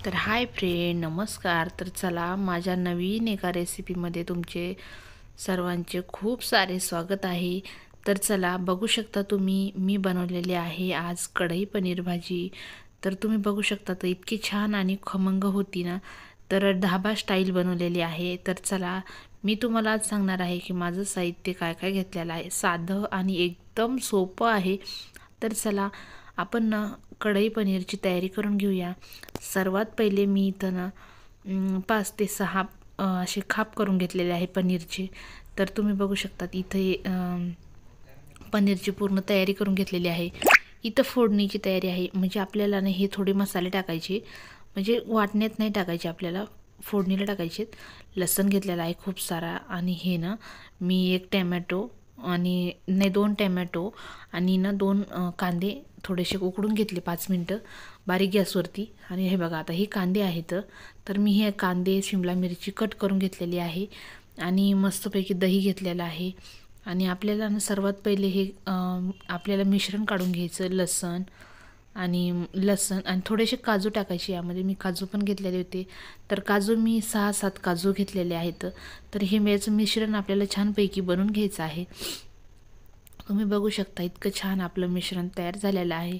तर hi friend, नमस्कार. तर चला, माझ्या नवीन एका रेसिपीमध्ये तुमचे सर्वांचे खूप सारे स्वागत आहे. तर चला, बघू शकता तुम्ही, मी बनवलेली आहे आज कढई पनीर भाजी. तर तुम्ही बघू शकता, तर इतकी छान आणि खमंग होती ना. तर ढाबा स्टाईल बनवलेली आहे. तर चला, मी तुम्हाला आज सांगणार आहे की माझं साहित्य काय काय घेतलेलं आहे. साधं आणि एकदम सोपं आहे. तर चला, आपण ना कढई पनीरची तयारी करून घेऊया. सर्वात पहिले मी इथं ना 5 ते 6 असे खाप करून घेतलेले आहे पनीरचे. तर तुम्ही बघू शकतात इथे पनीरची पूर्ण तयारी करून घेतलेली आहे. इथं फोडणीची तयारी आहे. म्हणजे आपल्याला ना हे थोडे मसाले टाकायचे, म्हणजे वाटण्यात नाही टाकायचे, आपल्याला फोडणीला टाकायचे. लसूण घेतलेला आहे खूप सारा, आणि हे ना मी एक टॅमॅटो आणि नाही 2 टॅमॅटो आणि ना 2 कांदे थोडेसे उकडून घेतले 5 मिनटं बारीक गॅसवरती. आणि हे बघा, आता हे कांदे आहेत. तर मी हे कांदे, शिमला मिरची कट करून घेतलेली आहे आणि मस्तपैकी दही घेतलेलं आहे. आणि आपल्याला ना सर्वात पहिले हे आपल्याला मिश्रण काढून घ्यायचं. लसण आणि थोडेसे काजू टाकायचे यामध्ये. मी काजू पण घेतलेले होते. तर काजू मी 6-7 काजू घेतलेले आहेत. तर हे याचं मिश्रण आपल्याला छानपैकी बनवून घ्यायचं आहे. तुम्ही बघू शकता इतकं छान आपलं मिश्रण तयार झालेलं आहे.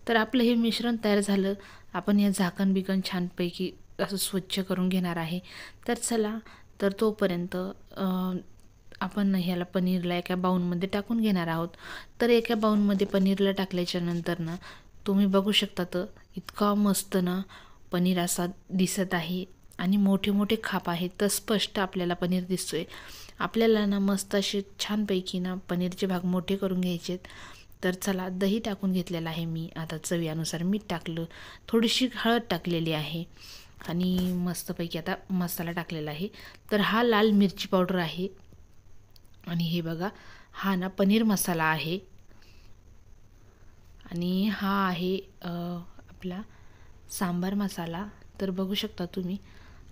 तर आपलं हे मिश्रण तयार झालं. आपण या झाकण बिकण छानपैकी असं स्वच्छ करून घेणार आहे. तर चला, तर तोपर्यंत आपण ह्याला पनीरला एका बाउलमध्ये टाकून घेणार आहोत. तर एका बाउलमध्ये पनीरला टाकल्याच्या नंतर ना तुम्ही बघू शकता, तर इतका मस्त ना पनीर असा दिसत आहे आणि मोठे मोठे खाप आहेत. तर स्पष्ट आपल्याला पनीर दिसतोय. आपल्याला ना मस्त असे छानपैकी ना पनीरचे भाग मोठे करून घ्यायचे. तर चला, दही टाकून घेतलेलं आहे मी. आता चवीनुसार मीठ टाकलं, थोडीशी हळद टाकलेली आहे आणि मस्तपैकी आता मसाला टाकलेला आहे. तर हा लाल मिरची पावडर आहे आणि हे बघा, हा ना पनीर मसाला आहे आणि हा आहे आपला सांबार मसाला. तर बघू शकता तुम्ही,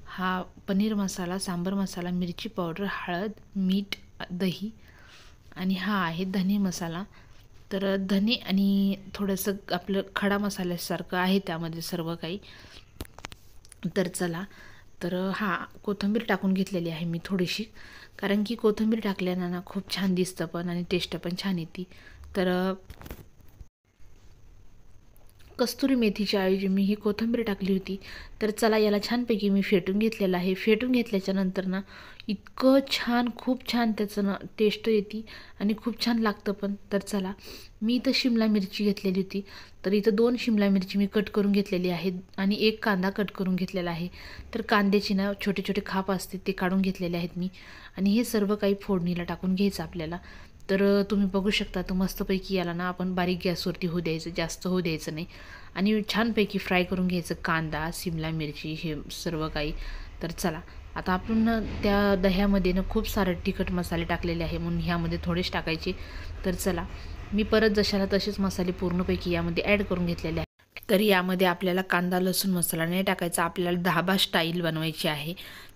हा पनीर मसाला, सांबार मसाला, मिरची पावडर, हळद, मीठ, दही आणि हा आहे धने मसाला. तर धने आणि थोडंसं आपलं खडा मसाल्यासारखं आहे त्यामध्ये सर्व काही. तर चला, तर हा कोथिंबीर टाकून घेतलेली आहे मी थोडीशी, कारण की कोथिंबीर टाकल्यानं ना खूप छान दिसतं पण आणि टेस्ट पण छान येते. तर कस्तुरी मेथीच्या ऐवजी मी ही कोथिंबीर टाकली होती. तर चला, याला छानपैकी मी फेटून घेतलेलं आहे. फेटून घेतल्याच्या नंतर ना इतकं छान, खूप छान त्याचं ना टेस्ट येते आणि खूप छान लागतं पण. तर चला, मी इथं शिमला मिरची घेतलेली होती. तर इथं 2 शिमला मिरची मी कट करून घेतलेली आहे आणि 1 कांदा कट करून घेतलेला आहे. तर कांद्याची ना छोटे छोटे खाप असते ते काढून घेतलेले आहेत मी. आणि हे सर्व काही फोडणीला टाकून घ्यायचं आपल्याला. तर तुम्ही बघू शकता, तर मस्तपैकी याला ना आपण बारीक गॅसवरती होऊ द्यायचं, जास्त होऊ द्यायचं नाही. आणि छानपैकी फ्राय करून घ्यायचं कांदा, शिमला मिरची, हे सर्व काही. तर चला, आता आपण त्या दह्यामध्ये ना खूप सारे तिखट मसाले टाकलेले आहे, म्हणून ह्यामध्ये थोडेच टाकायचे. तर चला, मी परत जशाला तसेच मसाले पूर्णपैकी यामध्ये ॲड करून घेतलेले आहे. तर यामध्ये आपल्याला कांदा लसूण मसाला नाही टाकायचा, आपल्याला ढाबा स्टाईल बनवायची आहे.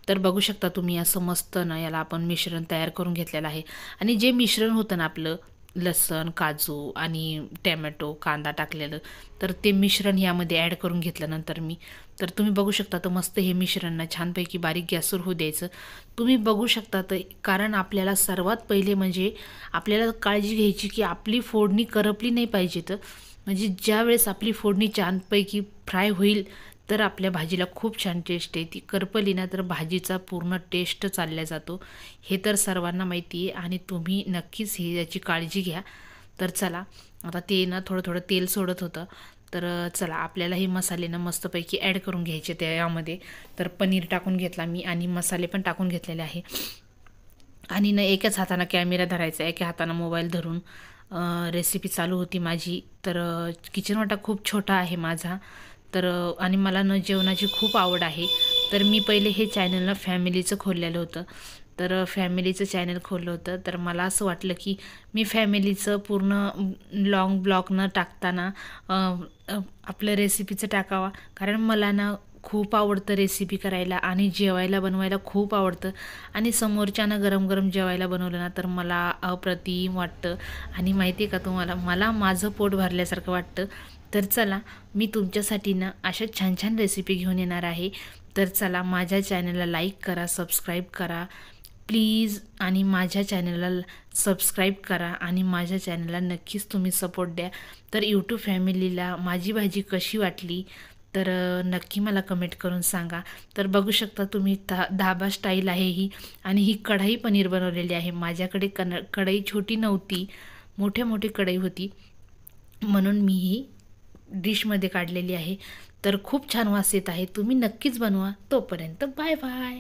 तर बघू शकता तुम्ही, असं मस्त ना याला आपण मिश्रण तयार करून घेतलेलं आहे. आणि जे मिश्रण होतं ना आपलं, लसण, काजू आणि टॅमॅटो, कांदा टाकलेलं, तर ते मिश्रण यामध्ये ॲड करून घेतल्यानंतर मी, तर तुम्ही बघू शकता, तर मस्त हे मिश्रण ना छानपैकी बारीक गॅसवर होऊ द्यायचं. तुम्ही बघू शकता, तर कारण आपल्याला सर्वात पहिले म्हणजे आपल्याला काळजी घ्यायची की आपली फोडणी करपली नाही पाहिजे. तर म्हणजे ज्यावेळेस आपली फोडणी छानपैकी फ्राय होईल तर आपल्या भाजीला खूप छान टेस्ट येते. करपली ना तर भाजीचा पूर्ण टेस्ट चालला जातो. हे तर सर्वांना माहिती आहे आणि तुम्ही नक्कीच ही याची काळजी घ्या. तर चला, आता ते ना थोडं थोडं तेल सोडत होतं. तर चला, आपल्याला हे मसाले ना मस्तपैकी ॲड करून घ्यायचे त्यामध्ये. तर पनीर टाकून घेतला मी आणि मसाले पण टाकून घेतलेले आहे. आणि ना एकाच हातानं कॅमेरा धरायचा, एका हातानं मोबाईल धरून रेसिपी चालू होती माझी. तर किचन वाटा खूप छोटा आहे माझा. तर आणि मला न जेवणाची खूप आवड आहे. तर मी पहिले हे चॅनल ना फॅमिलीचं खोललेलं होतं. तर फॅमिलीचं चॅनल खोललं होतं. तर मला असं वाटलं की मी फॅमिलीचं पूर्ण लॉंग ब्लॉग न टाकताना आपलं रेसिपीचं टाकावा. कारण मला ना खूप आवडतं रेसिपी करायला आणि जेवायला बनवायला खूप आवडतं. आणि समोरच्यानं गरम गरम जेवायला बनवलं ना तर मला अप्रतिम वाटतं. आणि माहिती आहे का तुम्हाला, मला माझं पोट भरल्यासारखं वाटतं. तर चला, मी तुमच्यासाठी ना अशा छान छान रेसिपी घेऊन येणार आहे. तर चला, माझ्या चॅनलला लाईक करा, सबस्क्राईब करा प्लीज, आणि माझ्या चॅनलला सबस्क्राईब करा आणि माझ्या चॅनलला नक्कीच तुम्ही सपोर्ट द्या. तर यूट्यूब फॅमिलीला माझी भाजी कशी वाटली तर नक्की मला कमेंट करून सांगा. तर बघू शकता तुम्ही, धाबा स्टाईल आहे ही, आणि ही कढई पनीर बनवलेली आहे. माझ्याकडे कढई छोटी नव्हती, मोठी कढई होती, म्हणून मी ही डिशमध्ये काढलेली आहे. तर खूप छान वास येत आहे. तुम्ही नक्कीच बनवा. तोपर्यंत बाय बाय.